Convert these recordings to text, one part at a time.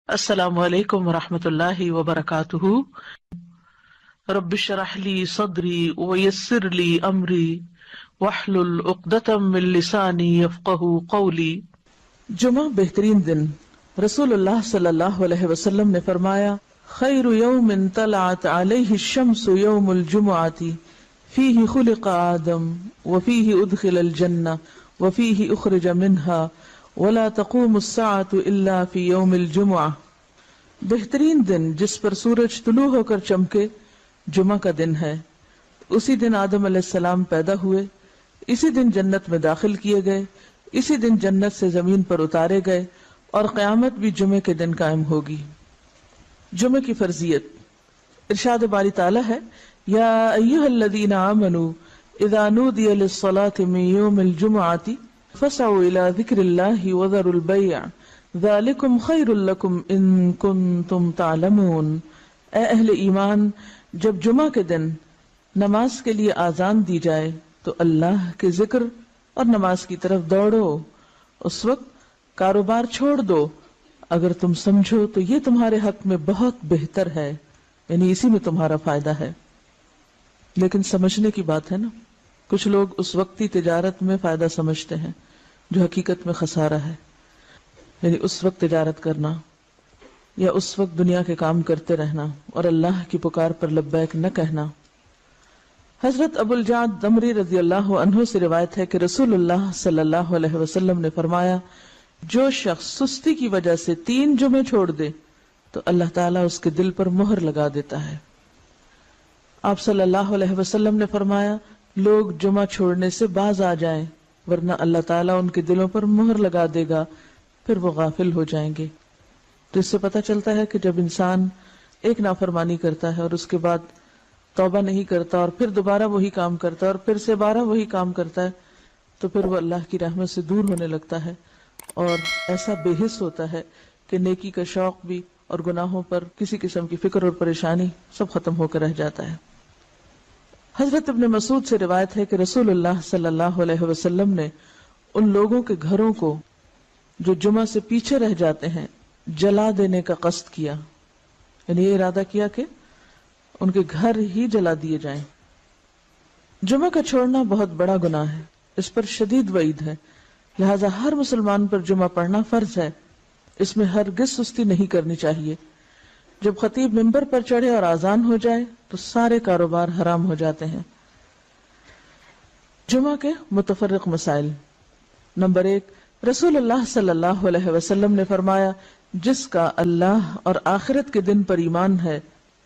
السلام علیکم ورحمۃ اللہ وبرکاتہ۔ رب اشرح لی صدری ویسر لی امری واحلل عقدۃ من لسانی یفقہوا قولی۔ جمعہ بہترین دن۔ رسول اللہ صلی اللہ علیہ وسلم نے فرمایا، خیر یوم طلعت علیہ الشمس یوم الجمعۃ فیہ خلق آدم وفیہ ادخل الجنہ وفیہ اخرج منہا ولا تقوم الساعة الا فی یوم الجمعہ۔ بہترین دن جس پر سورج طلوع ہو کر چمکے جمعہ کا دن ہے۔ اسی دن آدم علیہ السلام پیدا ہوئے، اسی دن جنت میں داخل کیے گئے، اسی دن جنت سے زمین پر اتارے گئے، اور قیامت بھی جمعے کے دن قائم ہوگی۔ جمعے کی فرضیت، ارشاد باری تعالیٰ ہے، یا ایھا الذین آمنوا اذا نودی للصلاة من یوم الجمعۃ فاسعوا الی ذکر اللہ وذروا البیع ذالکم خیر لکم ان کنتم تعلمون۔ اے اہل ایمان، جب جمعہ کے دن نماز کے لیے آذان دی جائے تو اللہ کے ذکر اور نماز کی طرف دوڑو، اس وقت کاروبار چھوڑ دو، اگر تم سمجھو تو یہ تمہارے حق میں بہت بہتر ہے، یعنی اسی میں تمہارا فائدہ ہے۔ لیکن سمجھنے کی بات ہے نا، کچھ لوگ اس وقتی تجارت میں فائدہ سمجھتے ہیں جو حقیقت میں خسارہ ہے، یعنی اس وقت تجارت کرنا یا اس وقت دنیا کے کام کرتے رہنا اور اللہ کی پکار پر لبیک نہ کہنا۔ حضرت ابو الجعد دمری رضی اللہ عنہ سے روایت ہے کہ رسول اللہ صلی اللہ علیہ وسلم نے فرمایا، جو شخص سستی کی وجہ سے 3 جمعے چھوڑ دے تو اللہ تعالیٰ اس کے دل پر مہر لگا دیتا ہے۔ آپ صلی اللہ علیہ وسلم نے فرمایا، لوگ جمعہ چھوڑنے سے باز آ جائیں ورنہ اللہ تعالیٰ ان کے دلوں پر مہر لگا دے گا، پھر وہ غافل ہو جائیں گے۔ تو اس سے پتہ چلتا ہے کہ جب انسان ایک نافرمانی کرتا ہے اور اس کے بعد توبہ نہیں کرتا اور پھر دوبارہ وہی کام کرتا ہے اور پھر سے 12 وہی کام کرتا ہے، تو پھر وہ اللہ کی رحمت سے دور ہونے لگتا ہے اور ایسا بے حس ہوتا ہے کہ نیکی کا شوق بھی اور گناہوں پر کسی قسم کی فکر اور پریشانی سب ختم ہو کر رہ جاتا ہے۔ حضرت ابن مسعود سے روایت ہے کہ رسول اللہ صلی اللہ علیہ وسلم نے ان لوگوں کے گھروں کو جو جمعہ سے پیچھے رہ جاتے ہیں جلا دینے کا قصد کیا، یعنی یہ ارادہ کیا کہ ان کے گھر ہی جلا دیے جائیں۔ جمعہ کا چھوڑنا بہت بڑا گناہ ہے، اس پر شدید وعید ہے، لہذا ہر مسلمان پر جمعہ پڑھنا فرض ہے، اس میں ہرگز سستی نہیں کرنی چاہیے۔ جب خطیب منبر پر چڑھے اور اذان ہو جائے تو سارے کاروبار حرام ہو جاتے ہیں۔ جمعہ کے متفرق مسائل۔ نمبر 1، رسول اللہ صلی اللہ علیہ وسلم نے فرمایا، جس کا اللہ اور آخرت کے دن پر ایمان ہے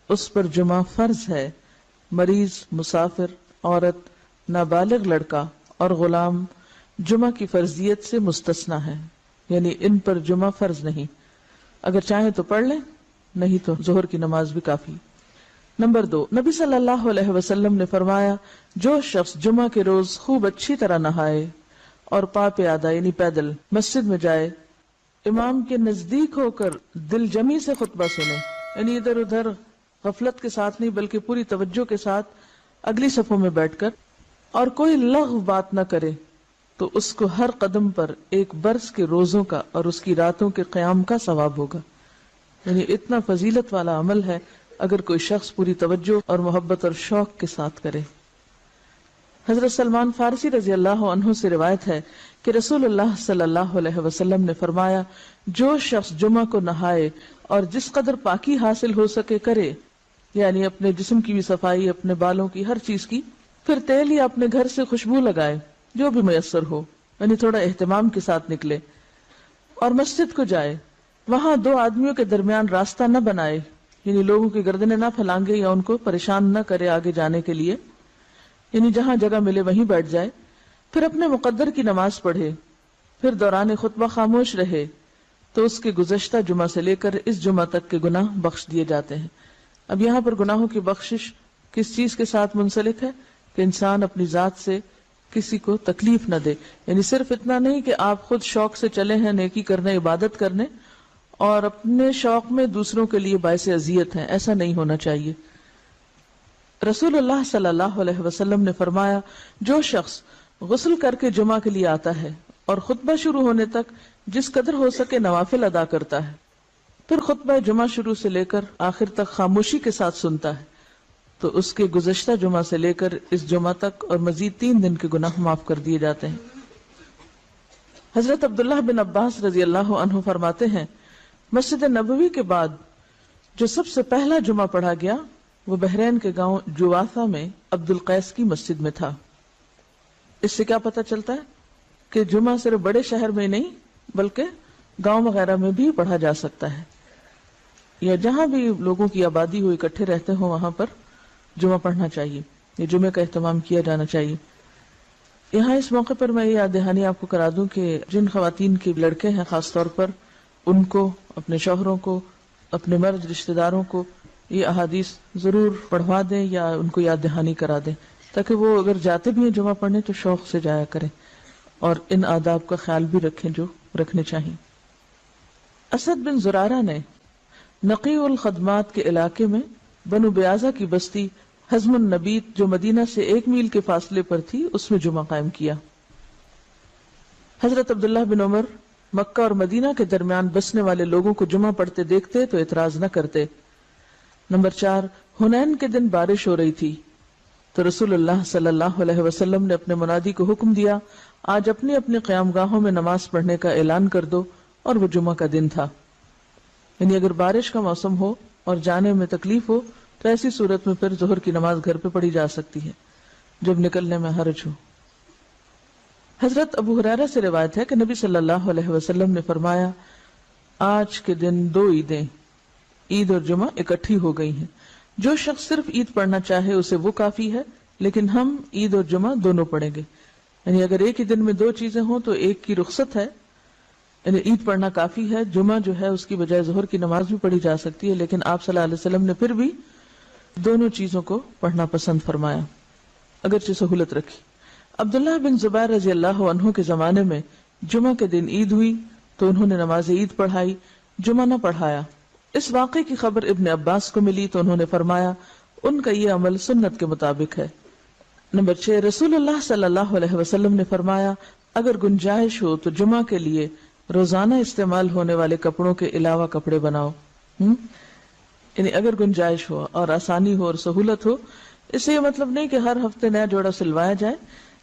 اس پر جمعہ فرض ہے۔ مریض، مسافر، عورت، نابالغ لڑکا اور غلام جمعہ کی فرضیت سے مستثنی ہے، یعنی ان پر جمعہ فرض نہیں، اگر چاہیں تو پڑھ لیں، نہیں تو ظہر کی نماز بھی کافی۔ نمبر 2، نبی صلی اللہ علیہ وسلم نے فرمایا، جو شخص جمعہ کے روز خوب اچھی طرح نہائے اور پا پیادہ یعنی پیدل مسجد میں جائے، امام کے نزدیک ہو کر دل جمی سے خطبہ سنے، یعنی ادھر ادھر غفلت کے ساتھ نہیں بلکہ پوری توجہ کے ساتھ اگلی صفوں میں بیٹھ کر، اور کوئی لغو بات نہ کرے، تو اس کو ہر قدم پر 1 برس کے روزوں کا اور اس کی راتوں کے قیام کا ثواب ہوگا۔ یعنی اتنا فضیلت والا عمل ہے اگر کوئی شخص پوری توجہ اور محبت اور شوق کے ساتھ کرے۔ حضرت سلمان فارسی رضی اللہ عنہ سے روایت ہے کہ رسول اللہ صلی اللہ علیہ وسلم نے فرمایا، جو شخص جمعہ کو نہائے اور جس قدر پاکی حاصل ہو سکے کرے، یعنی اپنے جسم کی بھی صفائی، اپنے بالوں کی، ہر چیز کی، پھر تیل یا اپنے گھر سے خوشبو لگائے جو بھی میسر ہو، یعنی تھوڑا اہتمام کے ساتھ نکلے، اور مسجد کو جائے، وہاں 2 آدمیوں کے درمیان راستہ نہ بنائے، یعنی لوگوں کی گردنیں نہ پھلانگے یا ان کو پریشان نہ کرے آگے جانے کے لیے، یعنی جہاں جگہ ملے وہیں بیٹھ جائے، پھر اپنے مقدر کی نماز پڑھے، پھر دوران خطبہ خاموش رہے، تو اس کے گزشتہ جمعہ سے لے کر اس جمعہ تک کے گناہ بخش دیے جاتے ہیں۔ اب یہاں پر گناہوں کی بخشش کس چیز کے ساتھ منسلک ہے کہ انسان اپنی ذات سے کسی کو تکلیف نہ دے، یعنی صرف اتنا نہیں کہ آپ خود شوق سے چلے ہیں نیکی کرنے، عبادت کرنے، اور اپنے شوق میں دوسروں کے لیے باعث اذیت ہیں، ایسا نہیں ہونا چاہیے۔ رسول اللہ صلی اللہ علیہ وسلم نے فرمایا، جو شخص غسل کر کے جمعہ کے لیے آتا ہے اور خطبہ شروع ہونے تک جس قدر ہو سکے نوافل ادا کرتا ہے، پھر خطبہ جمعہ شروع سے لے کر آخر تک خاموشی کے ساتھ سنتا ہے تو اس کے گزشتہ جمعہ سے لے کر اس جمعہ تک اور مزید 3 دن کے گناہ معاف کر دیے جاتے ہیں۔ حضرت عبداللہ بن عباس رضی اللہ عنہ فرماتے ہیں مسجد نبوی کے بعد جو سب سے پہلا جمعہ پڑھا گیا وہ بحرین کے گاؤں جوافہ میں عبد القیس کی مسجد میں تھا۔ اس سے کیا پتہ چلتا ہے کہ جمعہ صرف بڑے شہر میں نہیں بلکہ گاؤں وغیرہ میں بھی پڑھا جا سکتا ہے، یا جہاں بھی لوگوں کی آبادی ہو اکٹھے رہتے ہوں وہاں پر جمعہ پڑھنا چاہیے، یہ جمعے کا اہتمام کیا جانا چاہیے۔ یہاں اس موقع پر میں یہ یاد دہانی آپ کو کرا دوں کہ جن خواتین کے لڑکے ہیں خاص طور پر ان کو، اپنے شوہروں کو، اپنے مرد رشتہ داروں کو یہ احادیث ضرور پڑھوا دیں یا ان کو یاد دہانی کرا دیں تاکہ وہ اگر جاتے بھی ہیں جمعہ پڑھنے تو شوق سے جایا کریں اور ان آداب کا خیال بھی رکھیں جو رکھنے چاہیے۔ اسد بن زرارہ نے نقی الخدمات کے علاقے میں بنو بیازہ کی بستی حزم النبیت جو مدینہ سے 1 میل کے فاصلے پر تھی اس میں جمعہ قائم کیا۔ حضرت عبداللہ بن عمر مکہ اور مدینہ کے درمیان بسنے والے لوگوں کو جمعہ پڑھتے دیکھتے تو اعتراض نہ کرتے۔ نمبر 4، حنین کے دن بارش ہو رہی تھی تو رسول اللہ صلی اللہ علیہ وسلم نے اپنے منادی کو حکم دیا آج اپنی اپنی قیام گاہوں میں نماز پڑھنے کا اعلان کر دو، اور وہ جمعہ کا دن تھا۔ یعنی اگر بارش کا موسم ہو اور جانے میں تکلیف ہو تو ایسی صورت میں پھر ظہر کی نماز گھر پہ پڑھی جا سکتی ہے جب نکلنے میں حرج ہو۔ حضرت ابو ہریرہ سے روایت ہے کہ نبی صلی اللہ علیہ وسلم نے فرمایا آج کے دن 2 عیدیں عید اور جمعہ اکٹھی ہو گئی ہیں، جو شخص صرف عید پڑھنا چاہے اسے وہ کافی ہے، لیکن ہم عید اور جمعہ دونوں پڑھیں گے۔ یعنی اگر ایک ہی دن میں 2 چیزیں ہوں تو ایک کی رخصت ہے، یعنی عید پڑھنا کافی ہے، جمعہ جو ہے اس کی بجائے ظہر کی نماز بھی پڑھی جا سکتی ہے، لیکن آپ صلی اللہ علیہ وسلم نے پھر بھی دونوں چیزوں کو پڑھنا پسند فرمایا اگرچہ سہولت رکھی۔ عبداللہ بن زبیر رضی اللہ عنہ کے زمانے میں جمعہ کے دن عید ہوئی تو انہوں نے نماز عید پڑھائی، جمعہ نہ پڑھایا۔ اس واقعے کی خبر ابن عباس کو ملی تو انہوں نے فرمایا ان کا یہ عمل سنت کے مطابق ہے۔ نمبر 6، رسول اللہ صلی اللہ علیہ وسلم نے فرمایا اگر گنجائش ہو تو جمعہ کے لیے روزانہ استعمال ہونے والے کپڑوں کے علاوہ کپڑے بناؤ۔ یعنی اگر گنجائش ہو اور آسانی ہو اور سہولت ہو، اس سے یہ مطلب نہیں کہ ہر ہفتے نیا جوڑا سلوایا جائے،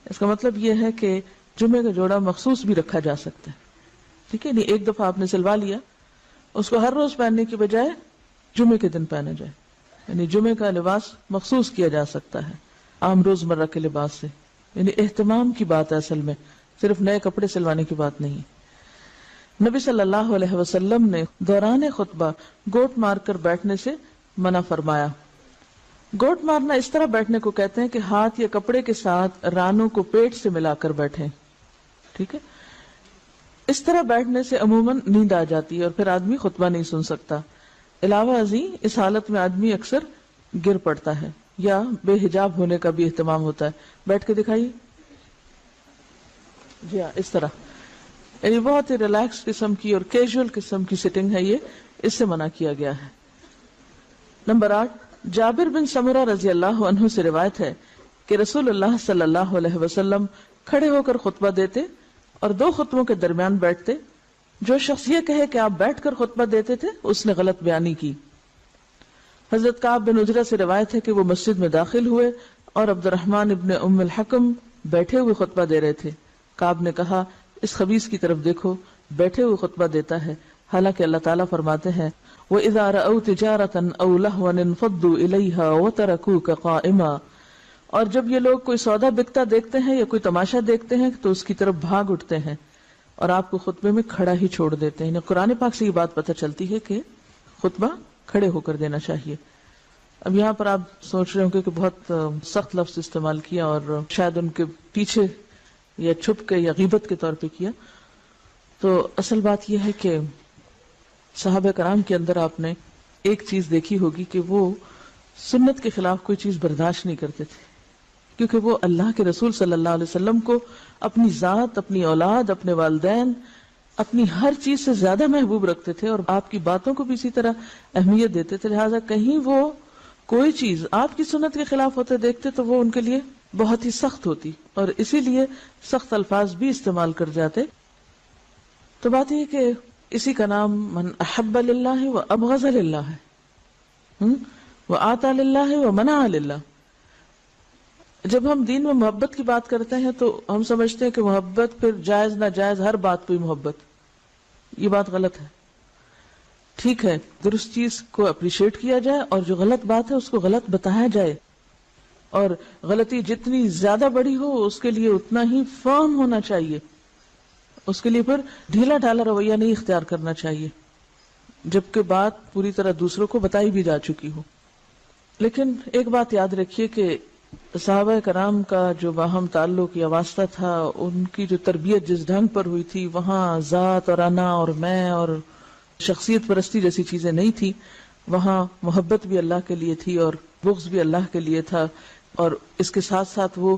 اس کا مطلب یہ ہے کہ جمعے کا جوڑا مخصوص بھی رکھا جا سکتا ہے، ٹھیک ہے؟ نہیں ایک دفعہ آپ نے سلوا لیا، اس کو ہر روز پہننے کی بجائے جمعے کے دن پہنا جائے، یعنی جمعے کا لباس مخصوص کیا جا سکتا ہے عام روزمرہ کے لباس سے۔ یعنی اہتمام کی بات ہے اصل میں، صرف نئے کپڑے سلوانے کی بات نہیں۔ نبی صلی اللہ علیہ وسلم نے دوران خطبہ گوٹ مار کر بیٹھنے سے منع فرمایا۔ گوٹ مارنا اس طرح بیٹھنے کو کہتے ہیں کہ ہاتھ یا کپڑے کے ساتھ رانوں کو پیٹ سے ملا کر بیٹھیں، ٹھیک ہے؟ اس طرح بیٹھنے سے عموماً نیند آ جاتی ہے اور پھر آدمی خطبہ نہیں سن سکتا۔ علاوہ ازیں اس حالت میں آدمی اکثر گر پڑتا ہے یا بے حجاب ہونے کا بھی اہتمام ہوتا ہے۔ بیٹھ کے دکھائیے، جی ہاں، اس طرح، یعنی بہت ہی ریلیکس قسم کی اور کیجول قسم کی سٹنگ ہے، یہ اس سے منع کیا گیا ہے۔ نمبر 8، جابر بن سمرہ رضی اللہ عنہ سے روایت ہے کہ رسول اللہ صلی اللہ علیہ وسلم کھڑے ہو کر خطبہ دیتے اور 2 خطبوں کے درمیان بیٹھتے۔ جو شخص یہ کہے کہ آپ بیٹھ کر خطبہ دیتے تھے اس نے غلط بیانی کی۔ حضرت کعب بن عجرہ سے روایت ہے کہ وہ مسجد میں داخل ہوئے اور عبد الرحمن ابن ام الحکم بیٹھے ہوئے خطبہ دے رہے تھے۔ کعب نے کہا اس خبیث کی طرف دیکھو، بیٹھے ہوئے خطبہ دیتا ہے، حالانکہ اللہ تعالیٰ فرماتے ہیں وَإِذَا رَأَوْا تِجَارَةً أَوْ لَهْوًا انفضوا إِلَيْهَا وَتَرَكُوكَ قَائِمًا، اور جب یہ لوگ کوئی سودا بکتا دیکھتے ہیں یا کوئی تماشا دیکھتے ہیں تو اس کی طرف بھاگ اٹھتے ہیں اور آپ کو خطبے میں کھڑا ہی چھوڑ دیتے ہیں۔ قرآن پاک سے یہ بات پتہ چلتی ہے کہ خطبہ کھڑے ہو کر دینا چاہیے۔ اب یہاں پر آپ سوچ رہے ہوں کہ بہت سخت لفظ استعمال کیا اور شاید ان کے پیچھے یا چھپ کے یا غیبت کے طور پہ کیا، تو اصل بات یہ ہے کہ صحابہ کرام کے اندر آپ نے ایک چیز دیکھی ہوگی کہ وہ سنت کے خلاف کوئی چیز برداشت نہیں کرتے تھے، کیونکہ وہ اللہ کے رسول صلی اللہ علیہ وسلم کو اپنی ذات، اپنی اولاد، اپنے والدین، اپنی ہر چیز سے زیادہ محبوب رکھتے تھے اور آپ کی باتوں کو بھی اسی طرح اہمیت دیتے تھے، لہٰذا کہیں وہ کوئی چیز آپ کی سنت کے خلاف ہوتے دیکھتے تو وہ ان کے لیے بہت ہی سخت ہوتی اور اسی لیے سخت الفاظ بھی استعمال کر جاتے۔ تو بات یہ کہ اسی کا نام من احب للہ و ابغض للہ ہے، وآتى للہ و منع للہ۔ جب ہم دین میں محبت کی بات کرتے ہیں تو ہم سمجھتے ہیں کہ محبت پھر جائز ناجائز ہر بات پہ محبت، یہ بات غلط ہے۔ ٹھیک ہے، درست چیز کو اپریشیٹ کیا جائے اور جو غلط بات ہے اس کو غلط بتایا جائے، اور غلطی جتنی زیادہ بڑی ہو اس کے لیے اتنا ہی فرم ہونا چاہیے، اس کے لیے پھر ڈھیلا ڈھالا رویہ نہیں اختیار کرنا چاہیے، جبکہ بات پوری طرح دوسروں کو بتائی بھی جا چکی ہو۔ لیکن ایک بات یاد رکھیے کہ صحابہ کرام کا جو باہم تعلق یا واسطہ تھا، ان کی جو تربیت جس ڈھنگ پر ہوئی تھی، وہاں ذات اور انا اور میں اور شخصیت پرستی جیسی چیزیں نہیں تھی، وہاں محبت بھی اللہ کے لیے تھی اور بغض بھی اللہ کے لیے تھا، اور اس کے ساتھ ساتھ وہ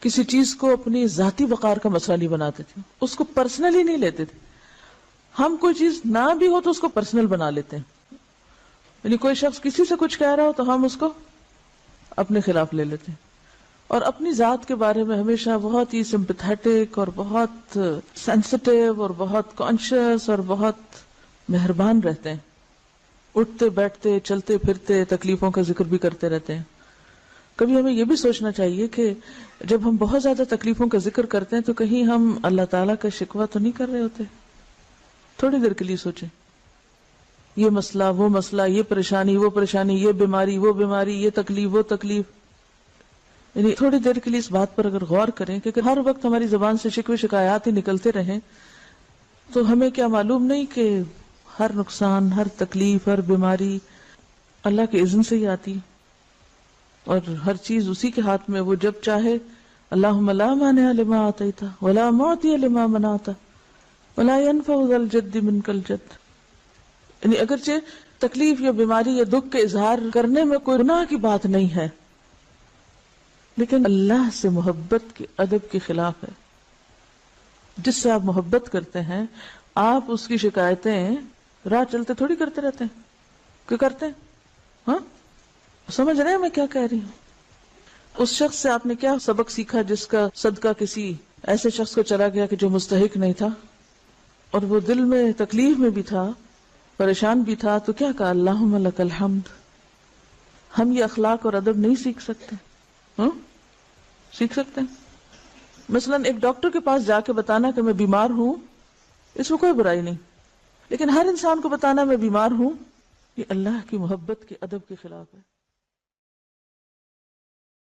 کسی چیز کو اپنی ذاتی وقار کا مسئلہ نہیں بناتے تھے، اس کو پرسنلی نہیں لیتے تھے۔ ہم کوئی چیز نہ بھی ہو تو اس کو پرسنل بنا لیتے ہیں، یعنی کوئی شخص کسی سے کچھ کہہ رہا ہو تو ہم اس کو اپنے خلاف لے لیتے ہیں، اور اپنی ذات کے بارے میں ہمیشہ بہت ہی سمپیتھیٹک اور بہت سینسٹیو اور بہت کانشیس اور بہت مہربان رہتے ہیں، اٹھتے بیٹھتے چلتے پھرتے تکلیفوں کا ذکر بھی کرتے رہتے ہیں۔ کبھی ہمیں یہ بھی سوچنا چاہیے کہ جب ہم بہت زیادہ تکلیفوں کا ذکر کرتے ہیں تو کہیں ہم اللہ تعالیٰ کا شکوہ تو نہیں کر رہے ہوتے؟ تھوڑی دیر کے لیے سوچیں، یہ مسئلہ وہ مسئلہ، یہ پریشانی وہ پریشانی، یہ بیماری وہ بیماری، یہ تکلیف وہ تکلیف، یعنی تھوڑی دیر کے لیے اس بات پر اگر غور کریں کہ ہر وقت ہماری زبان سے شکوے شکایات ہی نکلتے رہیں تو ہمیں کیا معلوم نہیں کہ ہر نقصان، ہر تکلیف، ہر بیماری اللہ کے اذن سے ہی آتی ہے، اور ہر چیز اسی کے ہاتھ میں، وہ جب چاہے۔ اللہم لا مانع لما آتیت ولا معطی لما منعت ولا ينفع ذا الجد منک الجد۔ یعنی اگرچہ تکلیف یا بیماری یا دکھ کے اظہار کرنے میں کوئی گناہ کی بات نہیں ہے، لیکن اللہ سے محبت کے ادب کے خلاف ہے۔ جس سے آپ محبت کرتے ہیں آپ اس کی شکایتیں راہ چلتے تھوڑی کرتے رہتے ہیں، کیوں کرتے ہیں؟ ہاں، سمجھ رہے ہیں میں کیا کہہ رہی ہوں؟ اس شخص سے آپ نے کیا سبق سیکھا جس کا صدقہ کسی ایسے شخص کو چلا گیا کہ جو مستحق نہیں تھا، اور وہ دل میں تکلیف میں بھی تھا، پریشان بھی تھا، تو کیا کہا؟ اللہم لک الحمد۔ ہم یہ اخلاق اور ادب نہیں سیکھ سکتے؟ ہاں سیکھ سکتے ہیں۔ مثلا ایک ڈاکٹر کے پاس جا کے بتانا کہ میں بیمار ہوں، اس میں کوئی برائی نہیں، لیکن ہر انسان کو بتانا میں بیمار ہوں، یہ اللہ کی محبت کے ادب کے خلاف ہے۔